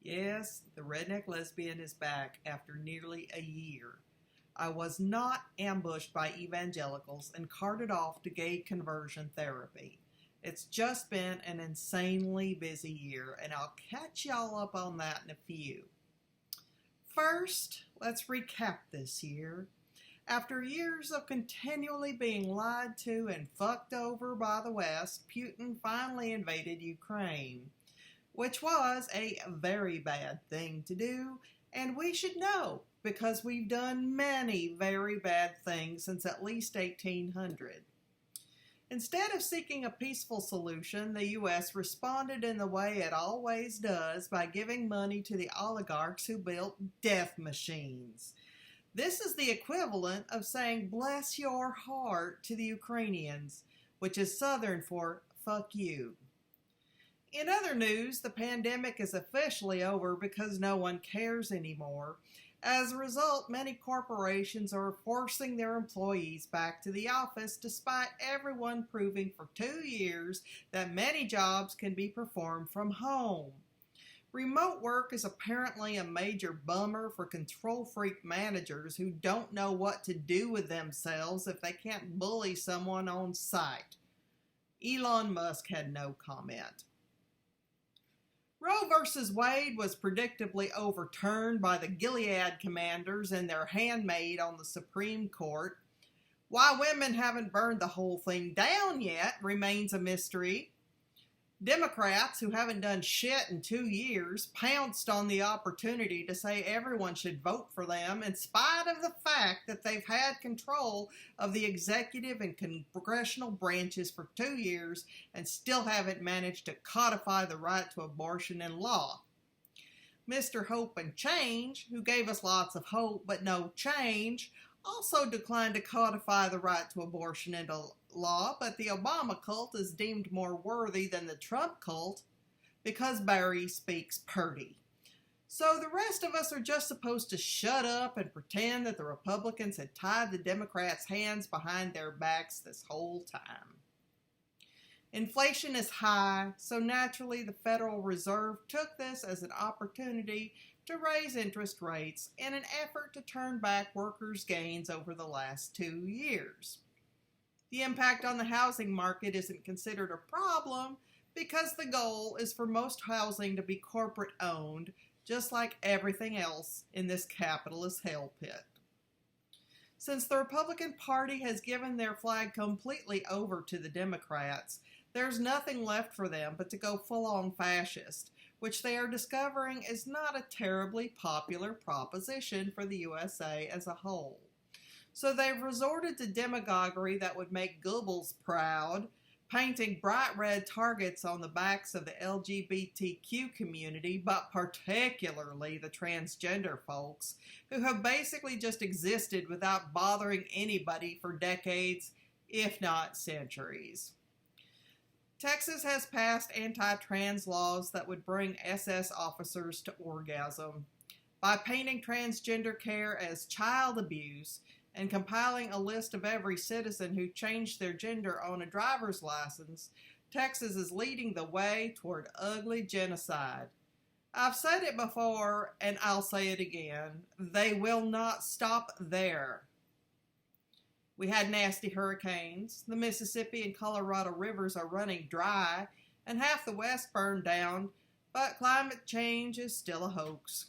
Yes, the Redneck Lesbian is back after nearly a year. I was not ambushed by evangelicals and carted off to gay conversion therapy. It's just been an insanely busy year, and I'll catch y'all up on that in a few. First, let's recap this year. After years of continually being lied to and fucked over by the West, Putin finally invaded Ukraine, which was a very bad thing to do, and we should know because we've done many very bad things since at least 1800. Instead of seeking a peaceful solution, the U.S. responded in the way it always does by giving money to the oligarchs who built death machines. This is the equivalent of saying bless your heart to the Ukrainians, which is Southern for fuck you. In other news, the pandemic is officially over because no one cares anymore. As a result, many corporations are forcing their employees back to the office despite everyone proving for 2 years that many jobs can be performed from home. Remote work is apparently a major bummer for control freak managers who don't know what to do with themselves if they can't bully someone on site. Elon Musk had no comment. Roe v. Wade was predictably overturned by the Gilead commanders and their handmaid on the Supreme Court. Why women haven't burned the whole thing down yet remains a mystery. Democrats, who haven't done shit in 2 years, pounced on the opportunity to say everyone should vote for them in spite of the fact that they've had control of the executive and congressional branches for 2 years and still haven't managed to codify the right to abortion in law. Mr. Hope and Change, who gave us lots of hope but no change, also declined to codify the right to abortion into law, but the Obama cult is deemed more worthy than the Trump cult because Barry speaks purty. So the rest of us are just supposed to shut up and pretend that the Republicans had tied the Democrats' hands behind their backs this whole time. Inflation is high, so naturally the Federal Reserve took this as an opportunity to raise interest rates in an effort to turn back workers' gains over the last 2 years. The impact on the housing market isn't considered a problem because the goal is for most housing to be corporate owned, just like everything else in this capitalist hell pit. Since the Republican Party has given their flag completely over to the Democrats, there's nothing left for them but to go full-on fascist, which they are discovering is not a terribly popular proposition for the USA as a whole. So they've resorted to demagoguery that would make Goebbels proud, painting bright red targets on the backs of the LGBTQ community, but particularly the transgender folks, who have basically just existed without bothering anybody for decades, if not centuries. Texas has passed anti-trans laws that would bring SS officers to orgasm. By painting transgender care as child abuse and compiling a list of every citizen who changed their gender on a driver's license, Texas is leading the way toward ugly genocide. I've said it before, and I'll say it again. They will not stop there. We had nasty hurricanes. The Mississippi and Colorado rivers are running dry, and half the West burned down, but climate change is still a hoax.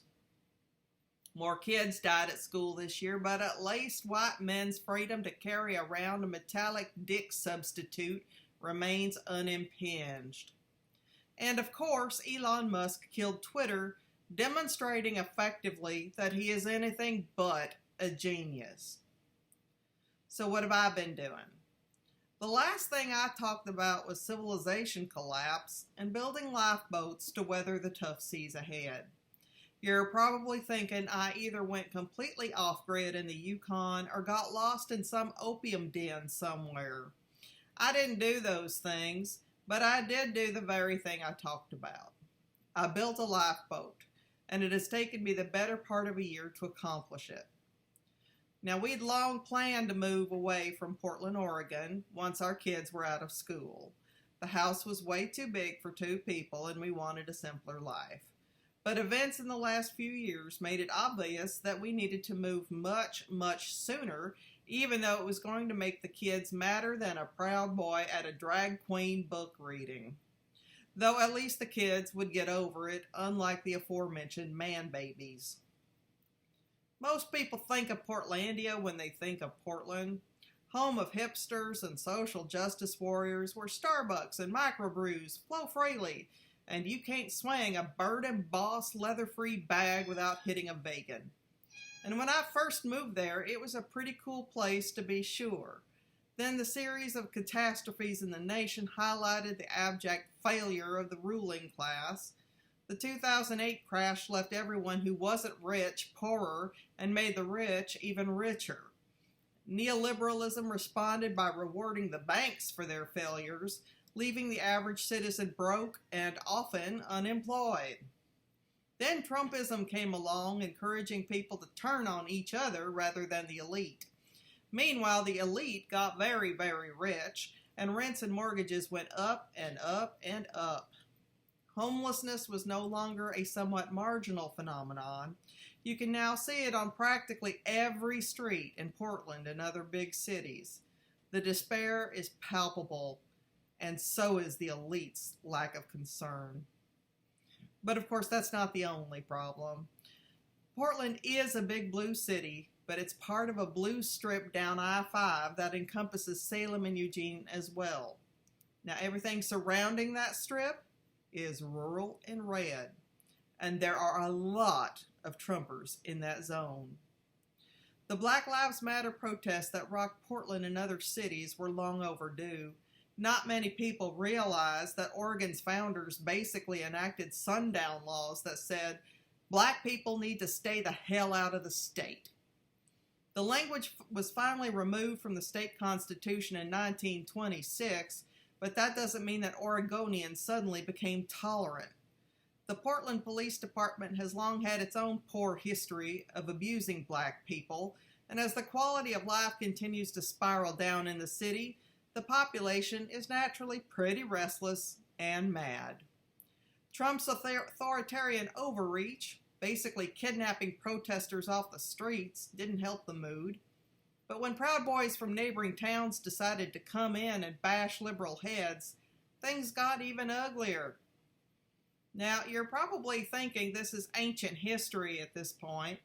More kids died at school this year, but at least white men's freedom to carry around a metallic dick substitute remains unimpinged. And of course, Elon Musk killed Twitter, demonstrating effectively that he is anything but a genius. So what have I been doing? The last thing I talked about was civilization collapse and building lifeboats to weather the tough seas ahead. You're probably thinking I either went completely off-grid in the Yukon or got lost in some opium den somewhere. I didn't do those things, but I did do the very thing I talked about. I built a lifeboat, and it has taken me the better part of a year to accomplish it. Now, we'd long planned to move away from Portland, Oregon, once our kids were out of school. The house was way too big for 2 people, and we wanted a simpler life. But events in the last few years made it obvious that we needed to move much, much sooner, even though it was going to make the kids madder than a proud boy at a drag queen book reading. Though at least the kids would get over it, unlike the aforementioned man babies. Most people think of Portlandia when they think of Portland, home of hipsters and social justice warriors, where Starbucks and microbrews flow freely, and you can't swing a Bird and Boss leather-free bag without hitting a vegan. And when I first moved there, it was a pretty cool place to be sure. Then the series of catastrophes in the nation highlighted the abject failure of the ruling class. The 2008 crash left everyone who wasn't rich poorer and made the rich even richer. Neoliberalism responded by rewarding the banks for their failures, leaving the average citizen broke and often unemployed. Then Trumpism came along, encouraging people to turn on each other rather than the elite. Meanwhile, the elite got very, very rich, and rents and mortgages went up and up and up. Homelessness was no longer a somewhat marginal phenomenon. You can now see it on practically every street in Portland and other big cities. The despair is palpable, and so is the elite's lack of concern. But of course, that's not the only problem. Portland is a big blue city, but it's part of a blue strip down I-5 that encompasses Salem and Eugene as well. Now, everything surrounding that strip is rural and red, and there are a lot of Trumpers in that zone. The Black Lives Matter protests that rocked Portland and other cities were long overdue. Not many people realize that Oregon's founders basically enacted sundown laws that said black people need to stay the hell out of the state. The language was finally removed from the state constitution in 1926, but that doesn't mean that Oregonians suddenly became tolerant. The Portland Police Department has long had its own poor history of abusing black people, and as the quality of life continues to spiral down in the city, the population is naturally pretty restless and mad. Trump's authoritarian overreach, basically kidnapping protesters off the streets, didn't help the mood. But when Proud Boys from neighboring towns decided to come in and bash liberal heads, things got even uglier. Now, you're probably thinking this is ancient history at this point.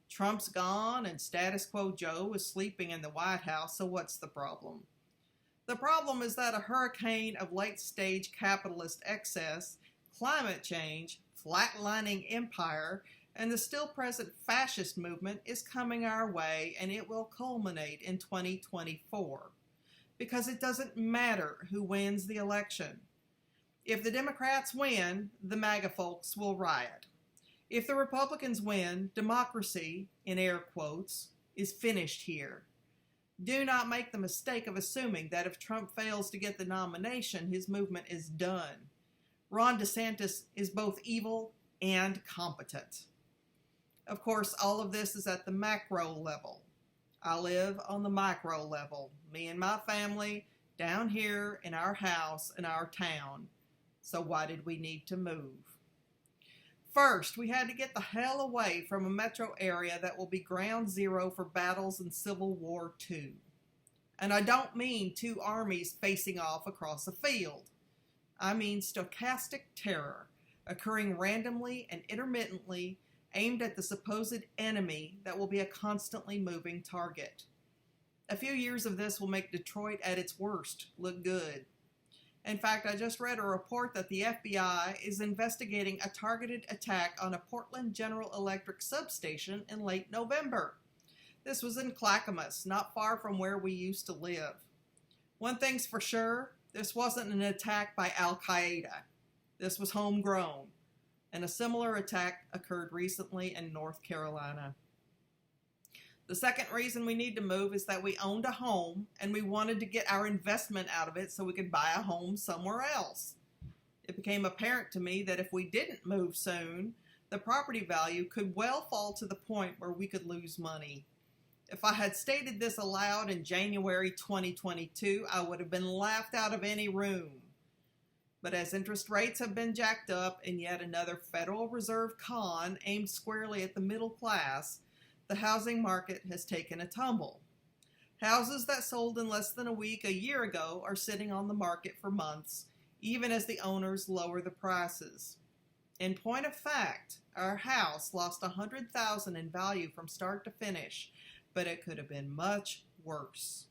Trump's gone and status quo Joe is sleeping in the White House, so what's the problem? The problem is that a hurricane of late-stage capitalist excess, climate change, flatlining empire, and the still-present fascist movement is coming our way, and it will culminate in 2024. Because it doesn't matter who wins the election. If the Democrats win, the MAGA folks will riot. If the Republicans win, democracy, in air quotes, is finished here. Do not make the mistake of assuming that if Trump fails to get the nomination, his movement is done. Ron DeSantis is both evil and competent. Of course, all of this is at the macro level. I live on the micro level, me and my family, down here in our house in our town. So why did we need to move? First, we had to get the hell away from a metro area that will be ground zero for battles in Civil War II. And I don't mean two armies facing off across a field. I mean stochastic terror occurring randomly and intermittently, aimed at the supposed enemy that will be a constantly moving target. A few years of this will make Detroit at its worst look good. In fact, I just read a report that the FBI is investigating a targeted attack on a Portland General Electric substation in late November. This was in Clackamas, not far from where we used to live. One thing's for sure, this wasn't an attack by Al-Qaeda. This was homegrown, and a similar attack occurred recently in North Carolina. The second reason we need to move is that we owned a home and we wanted to get our investment out of it so we could buy a home somewhere else. It became apparent to me that if we didn't move soon, the property value could well fall to the point where we could lose money. If I had stated this aloud in January 2022, I would have been laughed out of any room. But as interest rates have been jacked up and yet another Federal Reserve con aimed squarely at the middle class, the housing market has taken a tumble. Houses that sold in less than a week a year ago are sitting on the market for months, even as the owners lower the prices. In point of fact, our house lost $100,000 in value from start to finish, but it could have been much worse.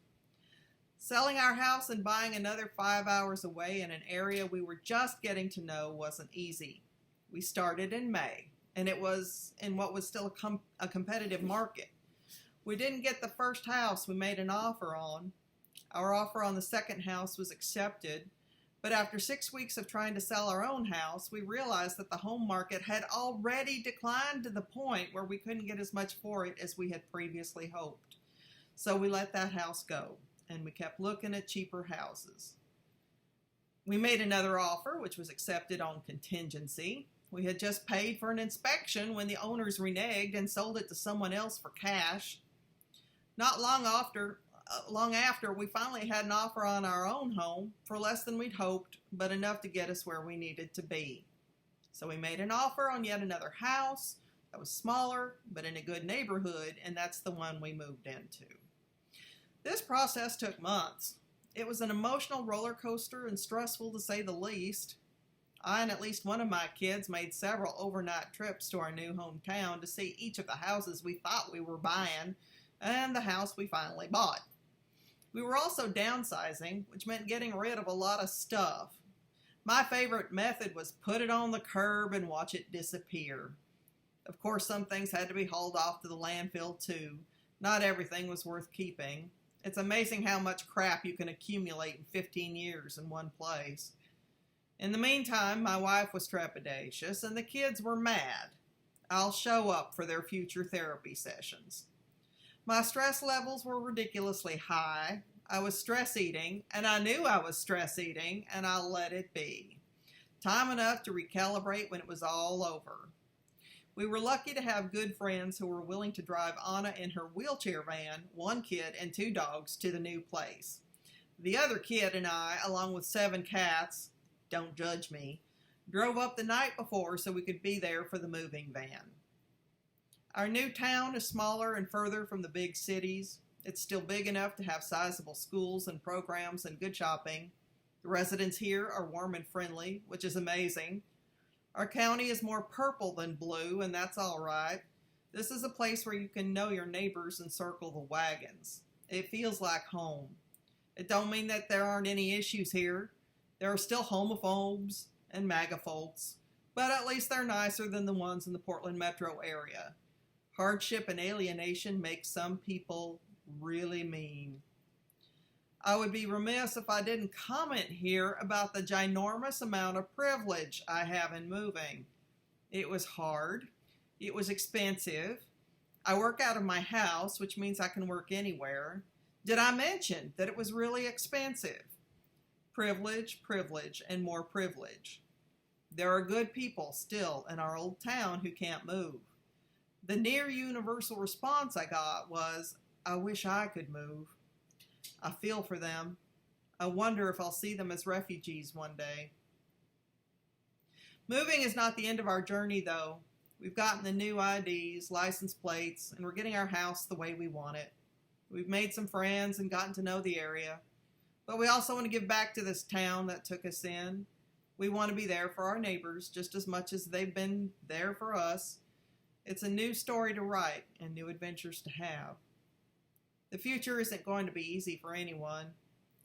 Selling our house and buying another 5 hours away in an area we were just getting to know wasn't easy. We started in May, and it was in what was still a competitive market. We didn't get the first house we made an offer on. Our offer on the second house was accepted, but after 6 weeks of trying to sell our own house, we realized that the home market had already declined to the point where we couldn't get as much for it as we had previously hoped. So we let that house go, and we kept looking at cheaper houses. We made another offer, which was accepted on contingency. We had just paid for an inspection when the owners reneged and sold it to someone else for cash. Not long after, we finally had an offer on our own home for less than we'd hoped, but enough to get us where we needed to be. So we made an offer on yet another house that was smaller, but in a good neighborhood, and that's the one we moved into. This process took months. It was an emotional roller coaster and stressful to say the least. I and at least one of my kids made several overnight trips to our new hometown to see each of the houses we thought we were buying and the house we finally bought. We were also downsizing, which meant getting rid of a lot of stuff. My favorite method was put it on the curb and watch it disappear. Of course, some things had to be hauled off to the landfill too. Not everything was worth keeping. It's amazing how much crap you can accumulate in 15 years in one place. In the meantime, my wife was trepidatious and the kids were mad. I'll show up for their future therapy sessions. My stress levels were ridiculously high. I was stress eating, and I knew I was stress eating, and I let it be. Time enough to recalibrate when it was all over. We were lucky to have good friends who were willing to drive Anna in her wheelchair van, 1 kid and 2 dogs, to the new place. The other kid and I, along with 7 cats, don't judge me, drove up the night before so we could be there for the moving van. Our new town is smaller and further from the big cities. It's still big enough to have sizable schools and programs and good shopping. The residents here are warm and friendly, which is amazing. Our county is more purple than blue, and that's all right. This is a place where you can know your neighbors and circle the wagons. It feels like home. It don't mean that there aren't any issues here. There are still homophobes and MAGA folks, but at least they're nicer than the ones in the Portland metro area. Hardship and alienation make some people really mean. I would be remiss if I didn't comment here about the ginormous amount of privilege I have in moving. It was hard. It was expensive. I work out of my house, which means I can work anywhere. Did I mention that it was really expensive? Privilege, privilege, and more privilege. There are good people still in our old town who can't move. The near universal response I got was, I wish I could move. I feel for them. I wonder if I'll see them as refugees one day. Moving is not the end of our journey, though. We've gotten the new IDs, license plates, and we're getting our house the way we want it. We've made some friends and gotten to know the area. But we also want to give back to this town that took us in. We want to be there for our neighbors just as much as they've been there for us. It's a new story to write and new adventures to have. The future isn't going to be easy for anyone.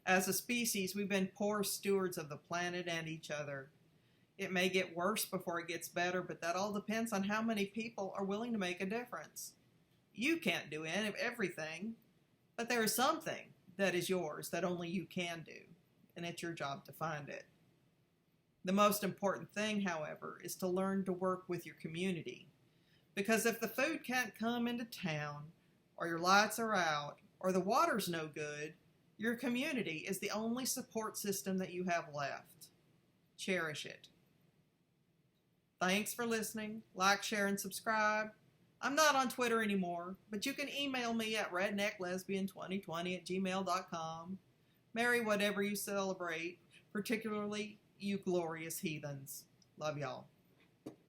As a species, we've been poor stewards of the planet and each other. It may get worse before it gets better, but that all depends on how many people are willing to make a difference. You can't do everything, but there is something that is yours that only you can do, and it's your job to find it. The most important thing, however, is to learn to work with your community. Because if the food can't come into town, or your lights are out, or the water's no good, your community is the only support system that you have left. Cherish it. Thanks for listening. Like, share, and subscribe. I'm not on Twitter anymore, but you can email me at rednecklesbian2020@gmail.com. Marry whatever you celebrate, particularly you glorious heathens. Love y'all.